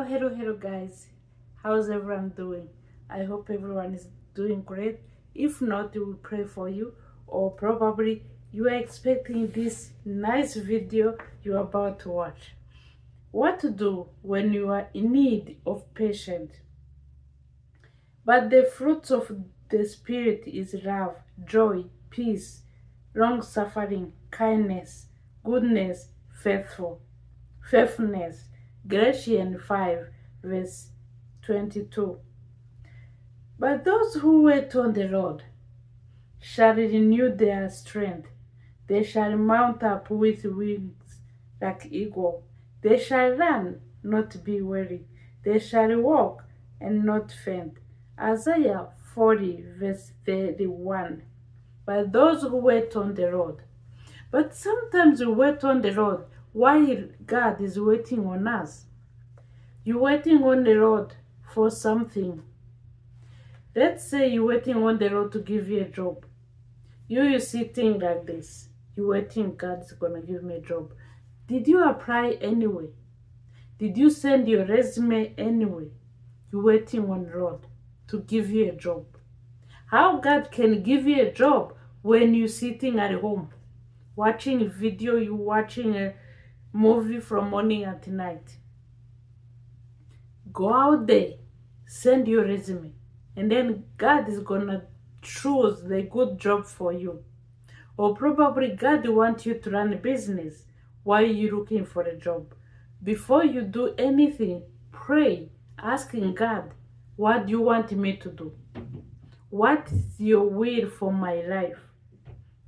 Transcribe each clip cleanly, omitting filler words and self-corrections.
Hello, guys. How's everyone doing? I hope everyone is doing great. If not, we will pray for you, or probably you are expecting this nice video you're about to watch. What to do when you are in need of patience? But the fruits of the Spirit is love, joy, peace, long suffering, kindness, goodness, faithfulness. Galatians 5, verse 22. But those who wait on the Lord shall renew their strength. They shall mount up with wings like eagle. They shall run, not be weary. They shall walk and not faint. Isaiah 40, verse 31. But those who wait on the Lord. But sometimes we wait on the Lord while God is waiting on us. You're waiting on the Lord for something. Let's say you're waiting on the Lord to give you a job. You're sitting like this. You're waiting, God's going to give me a job. Did you apply anyway? Did you send your resume anyway? You're waiting on the Lord to give you a job. How God can give you a job when you're sitting at home, watching a video, you're watching a movie from morning until night. Go out there, send your resume, and then God is going to choose the good job for you. Or probably God wants you to run a business while you're looking for a job. Before you do anything, pray, asking God, what do you want me to do? What is your will for my life?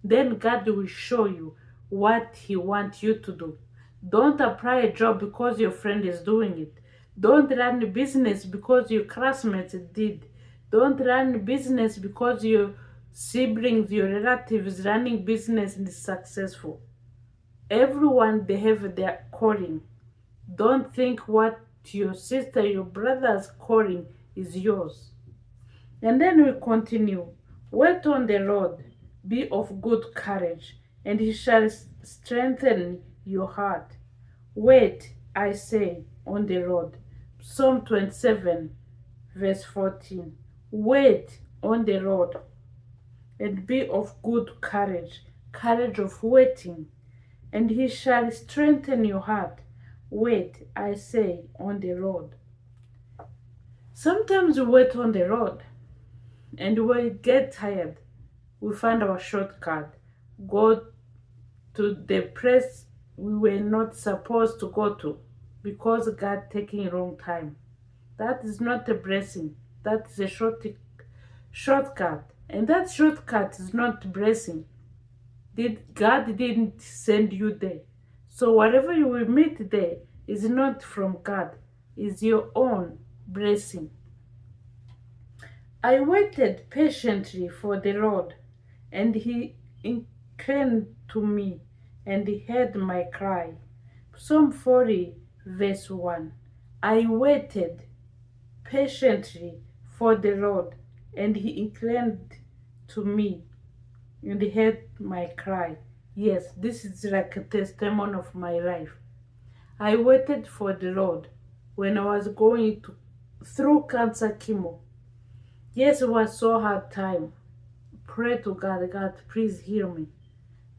Then God will show you what He wants you to do. Don't apply a job because your friend is doing it. Don't run a business because your classmates did. Don't run a business because your siblings, your relatives running business is successful. Everyone, they have their calling. Don't think what your sister, your brother's calling is yours. And then we continue. Wait on the Lord, be of good courage, and He shall strengthen your heart. Wait, I say, on the Lord. Psalm 27, verse 14. Wait on the Lord, and be of good courage, courage of waiting, and He shall strengthen your heart. Wait, I say, on the Lord. Sometimes we wait on the Lord, and when we get tired, we find our shortcut, go to the place we were not supposed to go to because God taking a long time. That is not a blessing. That is a shortcut. And that shortcut is not blessing. God didn't send you there. So whatever you will meet there is not from God. It's your own blessing. I waited patiently for the Lord, and He inclined to me, and He heard my cry. Psalm 40, verse 1. I waited patiently for the Lord, and He inclined to me, and He heard my cry. Yes, this is like a testimony of my life. I waited for the Lord when I was going through cancer chemo. Yes, it was so hard time. Pray to God, God, please heal me.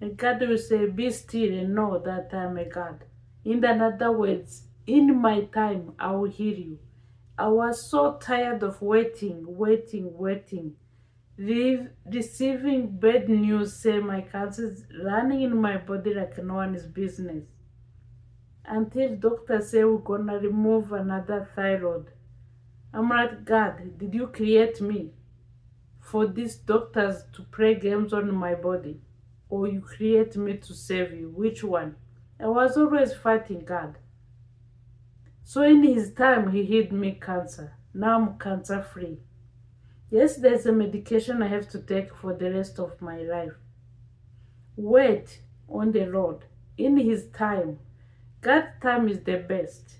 And God will say, be still and know that I am a God. In other words, in my time, I will heal you. I was so tired of waiting. Receiving bad news, say my cancer is running in my body like no one's business. Until doctor say we're gonna remove another thyroid. I'm like, God, did you create me for these doctors to play games on my body? Or you create me to save you? Which one? I was always fighting God. So in His time, He healed me cancer. Now I'm cancer free. Yes, there's a medication I have to take for the rest of my life. Wait on the Lord. In His time. God's time is the best.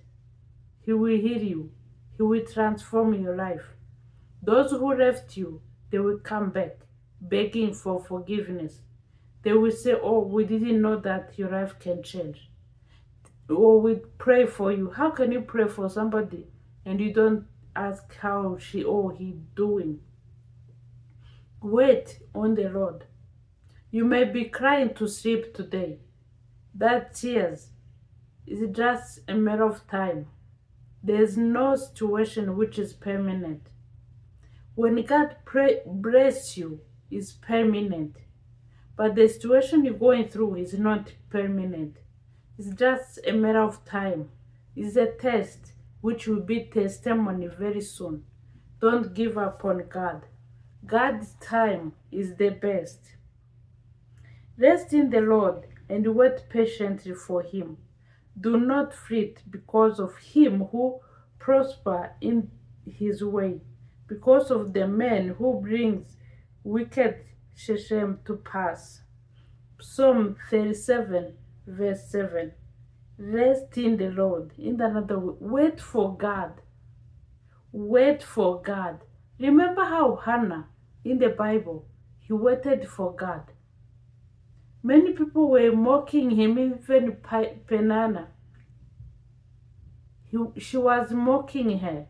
He will heal you. He will transform your life. Those who left you, they will come back, begging for forgiveness. They will say, oh, we didn't know that your life can change. or we pray for you. How can you pray for somebody and you don't ask how she or he doing? Wait on the Lord. You may be crying to sleep today. That tears is just a matter of time. There's no situation which is permanent. When God bless you, is permanent. But the situation you're going through is not permanent. It's just a matter of time. It's a test which will be testimony very soon. Don't give up on God. God's time is the best. Rest in the Lord and wait patiently for him. Do not fret because of him who prosper in his way, because of the man who brings wicked shame to pass. Psalm 37 verse 7. Rest in the Lord. In another way, wait for God. Wait for God. Remember how Hannah in the Bible, he waited for God. Many people were mocking him, even Penana. She was mocking her.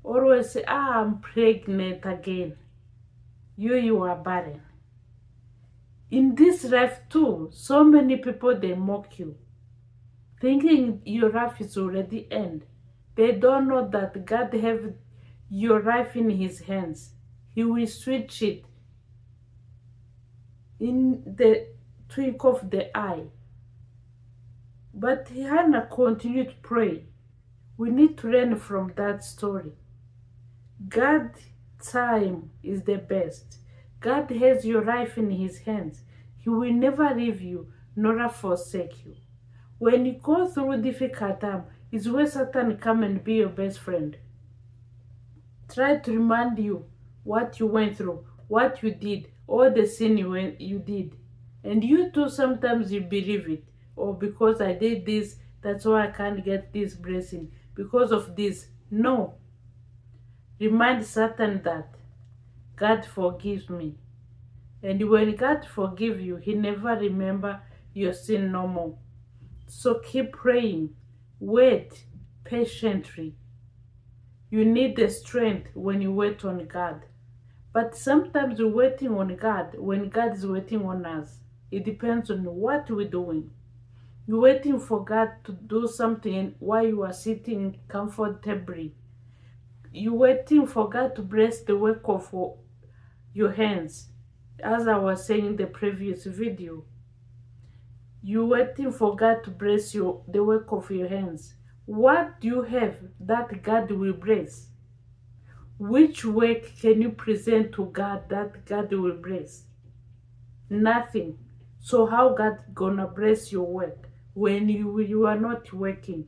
Always say, I'm pregnant again. You are barren. In this life too, so many people, they mock you, thinking your life is already end. They don't know that God have your life in his hands. He will switch it in the twinkle of the eye. But Hannah continued to pray. We need to learn from that story. God's time is the best. God has your life in his hands. He will never leave you nor forsake you. When you go through difficult time, is where Satan come and be your best friend. Try to remind you what you went through, what you did, all the sin you did. And you too, sometimes you believe it. Oh, because I did this, that's why I can't get this blessing. Because of this. No. Remind Satan that God forgives me. And when God forgives you, he never remember your sin no more. So keep praying. Wait patiently. You need the strength when you wait on God. But sometimes we're waiting on God when God is waiting on us. It depends on what we're doing. You're waiting for God to do something while you are sitting comfortably. You're waiting for God to bless the work of your hands. As I was saying in the previous video, you're waiting for God to bless the work of your hands. What do you have that God will bless? Which work can you present to God that God will bless? Nothing. So how God gonna bless your work when you are not working?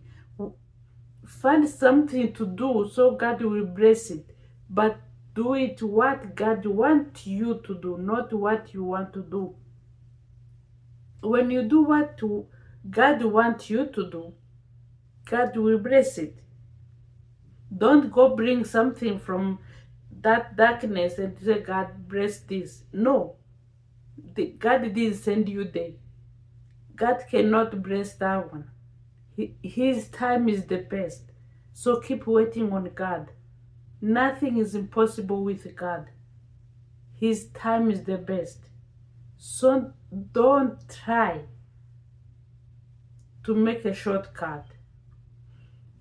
Find something to do so God will bless it. But do it what God wants you to do, not what you want to do. When you do what God wants you to do, God will bless it. Don't go bring something from that darkness and say, God bless this. No. God didn't send you there. God cannot bless that one. His time is the best. So keep waiting on God. Nothing is impossible with God. His time is the best. So don't try to make a shortcut.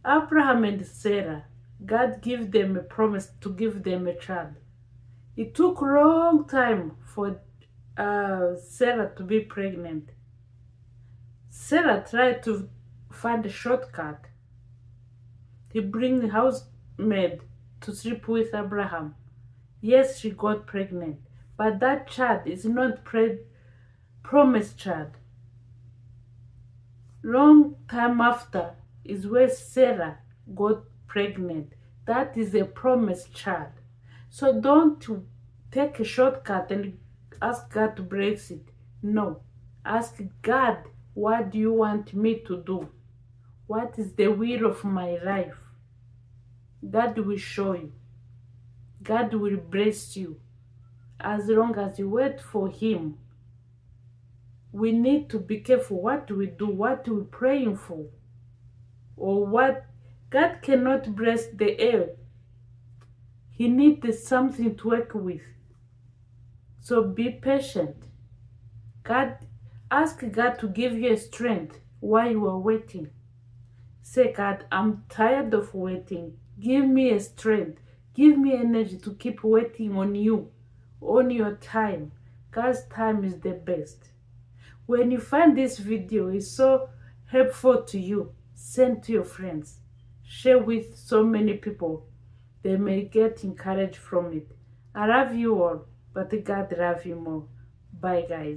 Abraham and Sarah, God gave them a promise to give them a child. It took a long time for Sarah to be pregnant. Sarah tried to find a shortcut. He bring the housemaid to sleep with Abraham. Yes, she got pregnant, but that child is not promised child. Long time after is where Sarah got pregnant. That is a promised child. So don't take a shortcut and ask God to bless it. No. Ask God, what do you want me to do? What is the will of my life? God will show you. God will bless you. As long as you wait for him. We need to be careful what we do, what we're praying for. or what. God cannot bless the air. He needs something to work with. So be patient. God, ask God to give you a strength while you are waiting. Say, God, I'm tired of waiting. Give me a strength. Give me energy to keep waiting on you, on your time. God's time is the best. When you find this video is so helpful to you, send to your friends. Share with so many people. They may get encouraged from it. I love you all, but God love you more. Bye, guys.